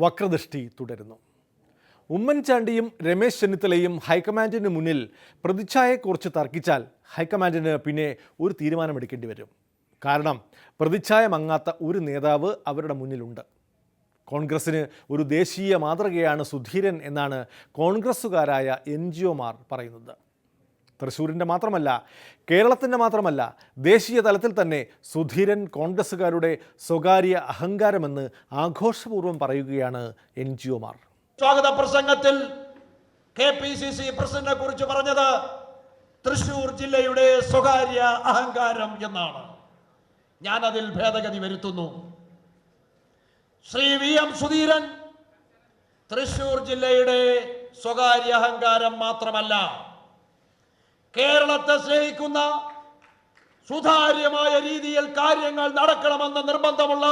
വക്രദൃഷ്ടി തുടരുന്നു. ഉമ്മൻചാണ്ടിയും രമേശ് ചെന്നിത്തലയും ഹൈക്കമാൻഡിന് മുന്നിൽ പ്രതിച്ഛായയെക്കുറിച്ച് തർക്കിച്ചാൽ ഹൈക്കമാൻഡിന് പിന്നെ ഒരു തീരുമാനമെടുക്കേണ്ടി വരും. കാരണം പ്രതിച്ഛായ മങ്ങാത്ത ഒരു നേതാവ് അവരുടെ മുന്നിലുണ്ട്. കോൺഗ്രസിന് ഒരു ദേശീയ മാതൃകയാണ് സുധീരൻ എന്നാണ് കോൺഗ്രസ്സുകാരായ NGOമാർ പറയുന്നത്. തൃശ്ശൂരിൻ്റെ മാത്രമല്ല, കേരളത്തിൻ്റെ മാത്രമല്ല, ദേശീയ തലത്തിൽ തന്നെ സുധീരൻ കോൺഗ്രസ്സുകാരുടെ സ്വകാര്യ അഹങ്കാരമെന്ന് ആഘോഷപൂർവ്വം പറയുകയാണ് NGOമാർ. സ്വാഗത പ്രസംഗത്തിൽ KPCC പ്രസിഡന്റിനെ കുറിച്ച് പറഞ്ഞത് തൃശ്ശൂർ ജില്ലയുടെ സ്വകാര്യ അഹങ്കാരം എന്നാണ്. ഞാൻ അതിൽ ഭേദഗതി വരുത്തുന്നു. ശ്രീ VM സുധീരൻ തൃശ്ശൂർ ജില്ലയുടെ സ്വകാര്യ അഹങ്കാരം മാത്രമല്ല, കേരളത്തെ സ്നേഹിക്കുന്ന, സുതാര്യമായ രീതിയിൽ കാര്യങ്ങൾ നടക്കണമെന്ന് നിർബന്ധമുള്ള,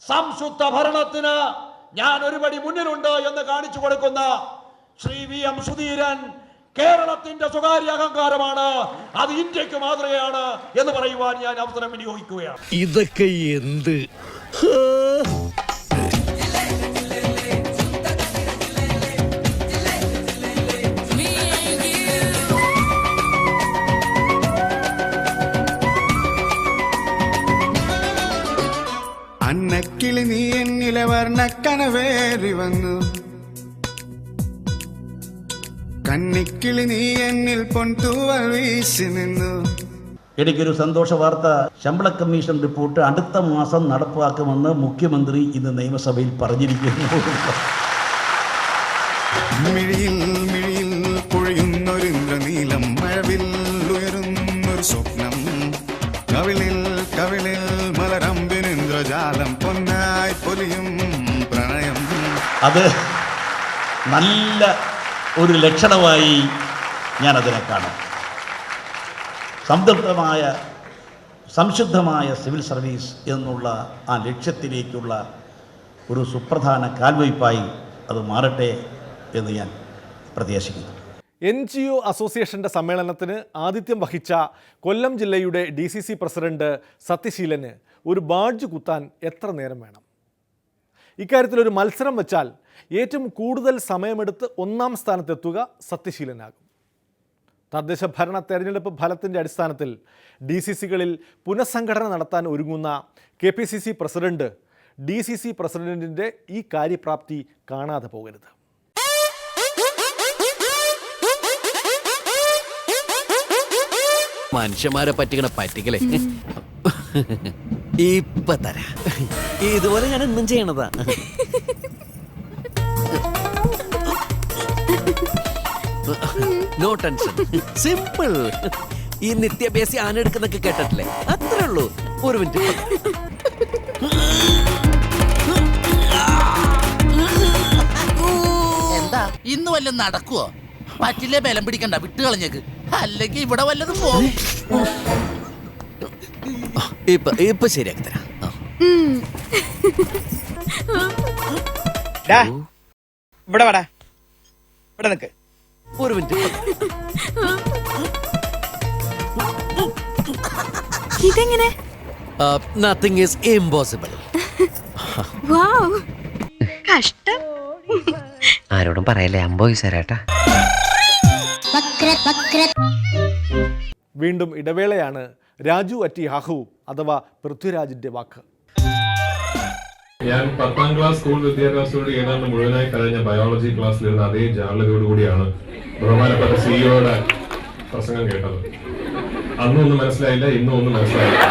സംശുദ്ധ ഭരണത്തിന് ഞാൻ ഒരുപടി മുന്നിലുണ്ട് എന്ന് കാണിച്ചു കൊടുക്കുന്ന ശ്രീ VM സുധീരൻ കേരളത്തിന്റെ സ്വകാര്യ അഹങ്കാരമാണ്. അത് ഇന്ത്യക്ക് മാതൃകയാണ് എന്ന് പറയുവാൻ ഞാൻ അവസരം വിനിയോഗിക്കുകയാണ്. ഇതൊക്കെ എന്ത് അന്നക്കിളി നീ എന്നിലെ വർണ്ണക്കനവേറി വന്നു, കന്നിക്കിളി നീ എന്നിൽ പൊൻതൂവൽ വീശി നിന്നു. എനിക്കൊരു സന്തോഷ വാർത്ത. ശമ്പള കമ്മീഷൻ റിപ്പോർട്ട് അടുത്ത മാസം നടപ്പാക്കുമെന്ന് മുഖ്യമന്ത്രി ഇന്ന് നിയമസഭയിൽ പറഞ്ഞിരിക്കുന്നു. മിഴിയിൽ മിഴിയിൽ പൊഴിയുന്നൊരു ഇന്ദ്രനീലം, മഴവിൽ ഉയരുന്നൊരു സ്വപ്നം, കവിളിൽ കവിളിൽ മലരമ്പിനിന്ദ്രജാലം, പൊന്നായി പൊലിയും പ്രണയം. അത് നല്ല ഒരു ലക്ഷണമായി ഞാനതിനെ കാണും. സംശുദ്ധമായ സിവിൽ സർവീസ് എന്നുള്ള ആ ലക്ഷ്യത്തിലേക്കുള്ള ഒരു സുപ്രധാന കാൽവയ്പായി അത് മാറട്ടെ എന്ന് ഞാൻ പ്രത്യാശിക്കുന്നു. NGO അസോസിയേഷൻ്റെ സമ്മേളനത്തിന് ആതിഥ്യം വഹിച്ച കൊല്ലം ജില്ലയുടെ DCC പ്രസിഡന്റ് സത്യശീലന് ഒരു ബാഡ്ജ് കുത്താൻ എത്ര നേരം വേണം? ഇക്കാര്യത്തിലൊരു മത്സരം വെച്ചാൽ ഏറ്റവും കൂടുതൽ സമയമെടുത്ത് ഒന്നാം സ്ഥാനത്തെത്തുക സത്യശീലനാകും. തദ്ദേശ ഭരണ തെരഞ്ഞെടുപ്പ് ഫലത്തിൻ്റെ അടിസ്ഥാനത്തിൽ DCCകളിൽ പുനഃസംഘടന നടത്താൻ ഒരുങ്ങുന്ന KPCC പ്രസിഡന്റ് DCC പ്രസിഡന്റിൻ്റെ ഈ കാര്യപ്രാപ്തി കാണാതെ പോകരുത്. മനുഷ്യന്മാരെ പറ്റിക്കണേ ഇപ്പൊ തരാ. ഇതുപോലെ ഞാൻ എന്നും ചെയ്യണതാ. No tension, simple. ഈ നിത്യാഭ്യാസി ആനെടുക്കുന്നൊക്കെ കേട്ടിട്ടില്ലേ? അത്രേ ഉള്ളൂ. ഒരു മിനിറ്റ്. എന്താ ഇന്ന് വല്ലതും നടക്കുവോ? പറ്റില്ലേ ബലം പിടിക്കണ്ട, വിട്ടുകളഞ്ഞേക്ക്, അല്ലെങ്കിൽ ഇവിടെ വല്ലതും പോകും. ഇപ്പൊ ശരിയാക്കി തരാം. ഇവിടെ വാടാ, ഇവിടെ നിക്ക്. ഒരു മിനിറ്റ്. ഇതെങ്ങനെ? Nothing is impossible. കഷ്ടം. ആരോടും പറയല്ലേ, അമ്പോയി സാരേട്ടാ. വീണ്ടും ഇടവേളയാണ്. രാജു അറ്റി ഹാഹു അഥവാ പൃഥ്വിരാജിന്റെ വാക്ക്. ഞാൻ 10ാം ക്ലാസ് സ്കൂൾ വിദ്യാഭ്യാസത്തോട് ഏതാണ്ട് മുഴുവനായി കഴിഞ്ഞ ബയോളജി ക്ലാസ്സിലിരുന്ന അതേ ജാഗ്രതയോടുകൂടിയാണ് ബഹുമാനപ്പെട്ട സിഇഒയുടെ പ്രസംഗം കേട്ടത്. അന്നും ഒന്നും മനസ്സിലായില്ല, ഇന്നും ഒന്നും മനസ്സിലായില്ല.